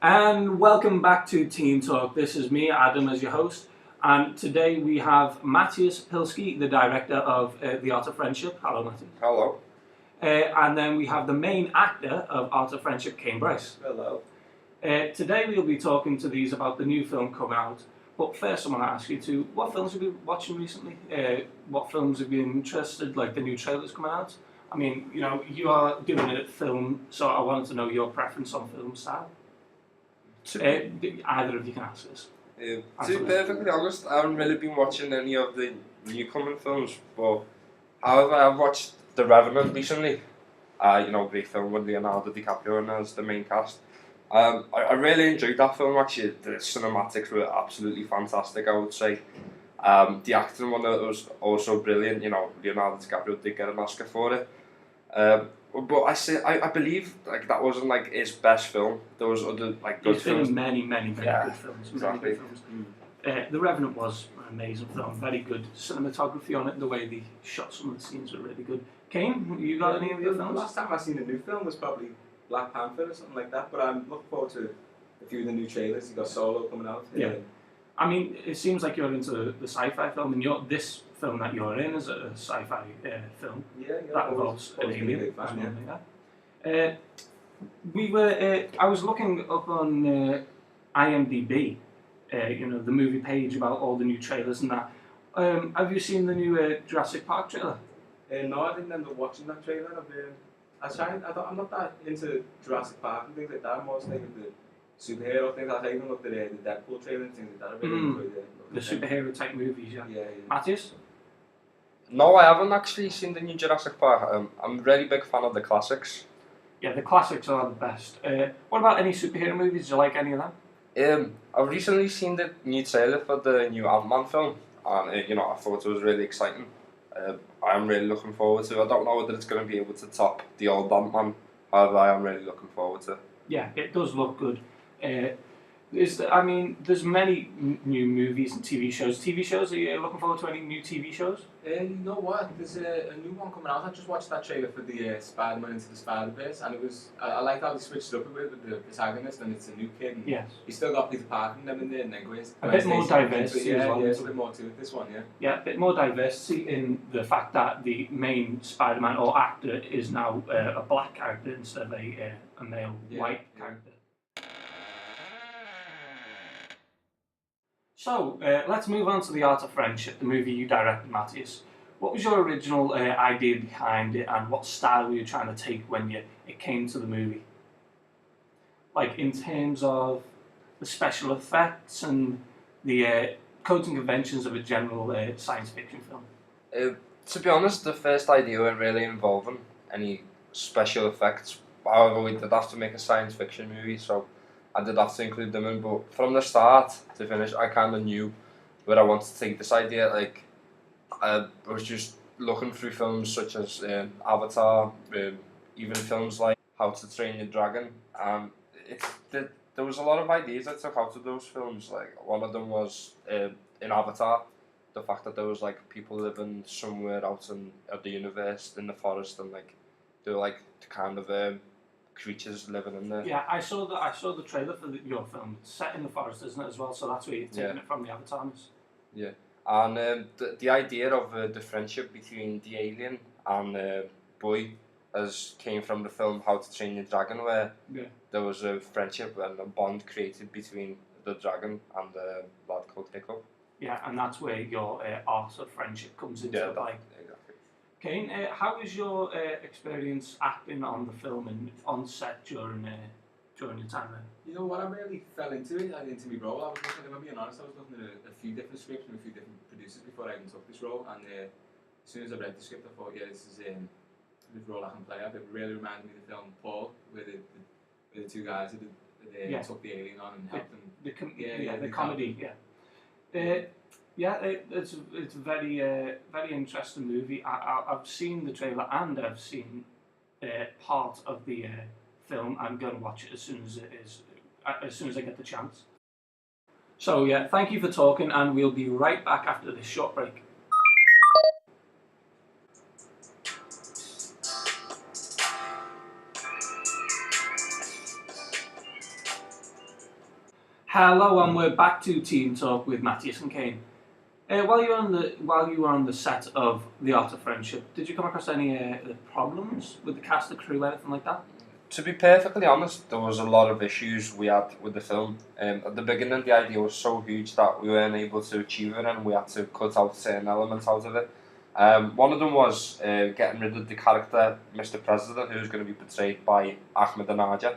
And welcome back to Teen Talk. This is me, Adam, as your host. And today we have Matthias Pilski, the director of The Art of Friendship. Hello, Matthias. Hello. And then we have the main actor of Art of Friendship, Kane Bryce. Hello. Today we'll be talking to these about the new film coming out. But first I want to ask you to, what films have you been watching recently? What films have you been interested, like the new trailers coming out? I mean, you are doing a film, so I wanted to know your preference on film style. Either of you can ask this. To be perfectly honest, I haven't really been watching any of the new coming films, but however, I've watched The Revenant recently. Great film with Leonardo DiCaprio as the main cast. I really enjoyed that film actually. The cinematics were absolutely fantastic, I would say. The acting on it was also brilliant. Leonardo DiCaprio did get an Oscar for it. But I believe that wasn't his best film. There was other good He's been films. in many good films. Exactly. Many good films. The Revenant was an amazing film. Very good cinematography on it. The way they shot some of the scenes were really good. Kane, you got any of your films? The last time I seen a new film was probably Black Panther or something like that. But I'm looking forward to a few of the new trailers. You got Solo coming out. Yeah. I mean, it seems like you're into the sci-fi film, and this film that you're in is a sci-fi film that involves an alien. I was looking up on IMDb, the movie page about all the new trailers and that. Have you seen the new Jurassic Park trailer? No, I didn't end up watching that trailer. I'm not that into Jurassic Park and things like that. I'm more like the superhero things. I even looked at the Deadpool trailer and things like that. I really enjoyed the superhero type movies, yeah. Yeah. Matthias? No, I haven't actually seen the new Jurassic Park. I'm a really big fan of the classics. Yeah, the classics are the best. What about any superhero movies? Do you like any of them? I've recently seen the new trailer for the new Ant-Man film, and I thought it was really exciting. I'm really looking forward to it. I don't know whether it's going to be able to top the old Ant-Man, however, I am really looking forward to it. Yeah, it does look good. There's many new movies and TV shows. TV shows, are you looking forward to any new TV shows? You know what? There's a new one coming out. I just watched that trailer for the Spider-Man Into the Spider-Verse, and it was I like how they switched it up a bit with the protagonist, and it's a new kid. And yes. He's still got Peter Parker and them in there, and then a bit more diversity as well. Yeah, it's a bit more to it. This one, yeah. Yeah, a bit more diversity in the fact that the main Spider-Man or actor is now a black character instead of a male white character. So, let's move on to The Art of Friendship, the movie you directed, Matthias. What was your original idea behind it, and what style were you trying to take when it came to the movie? Like, in terms of the special effects and the codes and conventions of a general science fiction film? To be honest, the first idea weren't really involving any special effects. However, we did have to make a science fiction movie, so I did have to include them in, but from the start to finish, I kind of knew where I wanted to take this idea. I was just looking through films such as Avatar, even films like How to Train Your Dragon. There was a lot of ideas I took out of those films. One of them was in Avatar, the fact that there was people living somewhere out in the universe, in the forest, and they were kind of creatures living in there. Yeah, I saw the trailer for your film. It's set in the forest, isn't it, as well? So that's where you're taking it from, the Avatars. Yeah, and the idea of the friendship between the alien and boy came from the film How to Train Your Dragon, where there was a friendship and a bond created between the dragon and the lad called Hiccup. Yeah, and that's where your art of friendship comes into play. Exactly. Kane, how was your experience acting on the film and on set during your time there? You know what, I really fell into it, into my role. If I'm being honest, I was looking at a few different scripts from a few different producers before I even took this role, and as soon as I read the script, I thought, yeah, this is this role I can play. It really reminded me of the film Paul, where the two guys that took the alien on and helped them. The comedy, it's a very very interesting movie. I've seen the trailer and I've seen part of the film. I'm going to watch it as soon as I get the chance. So yeah, thank you for talking, and we'll be right back after this short break. Hello, and we're back to Team Talk with Matthias and Kane. While you were on the set of The Art of Friendship, did you come across any problems with the cast, the crew, anything like that? To be perfectly honest, there was a lot of issues we had with the film. At the beginning, the idea was so huge that we weren't able to achieve it, and we had to cut out certain elements out of it. One of them was getting rid of the character Mr. President, who was going to be portrayed by Ahmadinejad.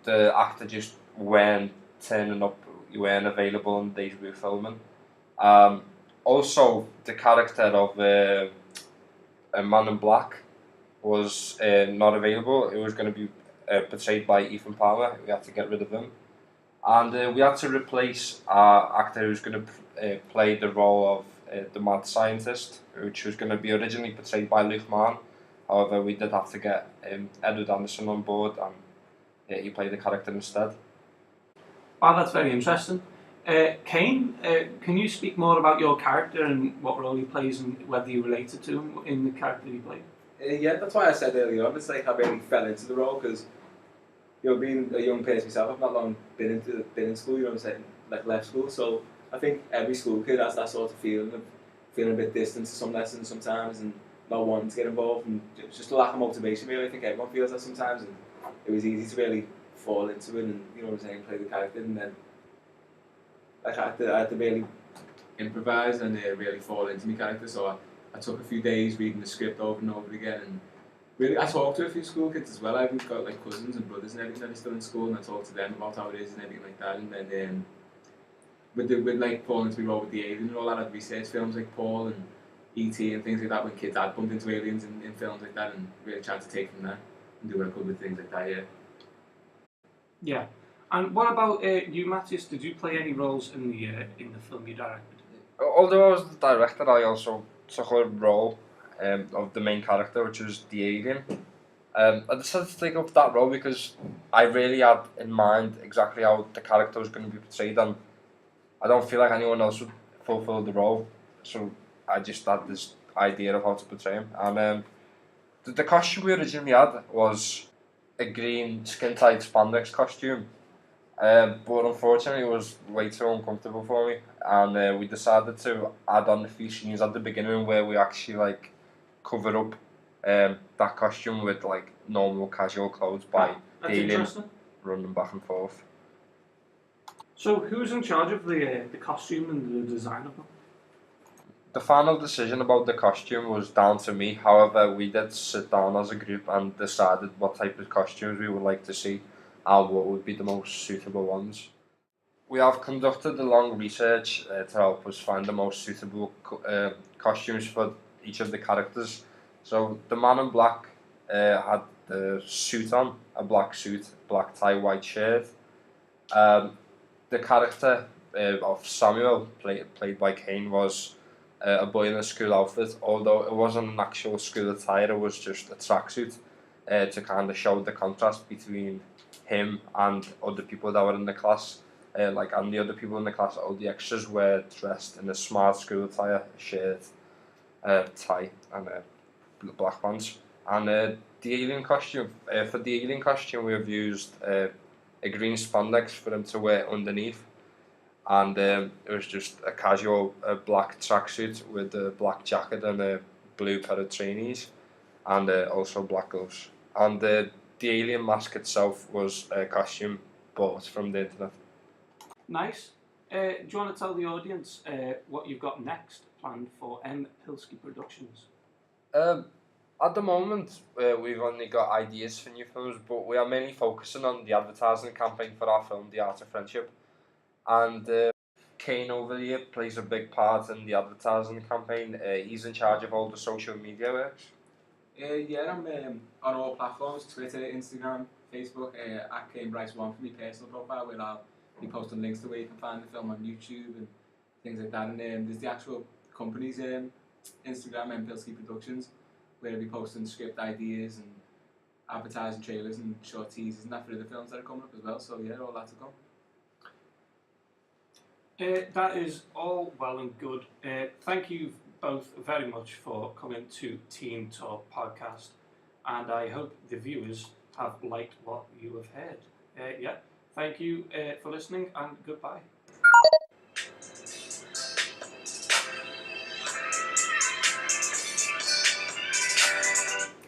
The actor just weren't turning up, you weren't available on the days we were filming. Also, the character of a Man in Black was not available. It was going to be portrayed by Ethan Palmer. We had to get rid of him. And we had to replace our actor who was going to play the role of the mad scientist, which was going to be originally portrayed by Luke Mann. However, we did have to get Edward Anderson on board, and he played the character instead. Wow, that's very interesting. Kane, can you speak more about your character and what role he plays and whether you related to him in the character he played? Yeah, that's why I said earlier on, it's like I really fell into the role because, being a young person myself, I've not long been in school, you know what I'm saying, like left school, so I think every school kid has that sort of feeling of feeling a bit distant to some lessons sometimes and not wanting to get involved, and just a lack of motivation really. I think everyone feels that sometimes, and it was easy to really fall into it and, you know what I'm saying, play the character, and then like I had to really improvise and really fall into my character, so I took a few days reading the script over and over again, and really I talked to a few school kids as well. I've got like cousins and brothers and everything that are still in school, and I talked to them about how it is and everything like that, and then with like falling into my role with the alien and all that, I'd research films like Paul and E.T. and things like that when kids had bumped into aliens in films like that, and really tried to take from there and do what I could with things like that, yeah. Yeah. And what about you, Matthias? Did you play any roles in the film you directed? Although I was the director, I also took a role of the main character, which was the alien. I decided to take up that role because I really had in mind exactly how the character was going to be portrayed, and I don't feel like anyone else would fulfill the role. So I just had this idea of how to portray him. And the costume we originally had was a green skin-tight spandex costume. But unfortunately it was way too uncomfortable for me, and we decided to add on a few scenes at the beginning where we actually like covered up that costume with like normal casual clothes by That's the alien interesting. running back and forth. So who's in charge of the costume and the design of them? The final decision about the costume was down to me. However, we did sit down as a group and decided what type of costumes we would like to see and what would be the most suitable ones. We have conducted a long research to help us find the most suitable costumes for each of the characters. So the Man in Black had the suit on, a black suit, black tie, white shirt. The character of Samuel, played by Kane, was a boy in a school outfit, although it wasn't an actual school attire, it was just a tracksuit to kind of show the contrast between him and other people that were in the class. And the other people in the class, all the extras, were dressed in a smart school attire, a shirt, tie, and black pants. And the alien costume, for the alien costume, we have used a green spandex for him to wear underneath, and it was just a casual black tracksuit with a black jacket and a blue pair of trainees, and also black gloves. And the alien mask itself was a costume bought from the internet. Nice. Do you want to tell the audience what you've got next planned for M. Pilsky Productions? At the moment, we've only got ideas for new films, but we are mainly focusing on the advertising campaign for our film, The Art of Friendship. And Kane over here plays a big part in the advertising campaign. He's in charge of all the social media works. Yeah, I'm on all platforms, Twitter, Instagram, Facebook, at Kane Bryce 1 for my personal profile, where I'll be posting links to where you can find the film on YouTube and things like that. And there's the actual company's Instagram, M. Pilsky Productions, where I'll be posting script ideas and advertising trailers and short teasers and that for other films that are coming up as well. So yeah, all that to come. That is all well and good. Thank you both very much for coming to Team Talk podcast, and I hope the viewers have liked what you have heard. Thank you for listening, and goodbye.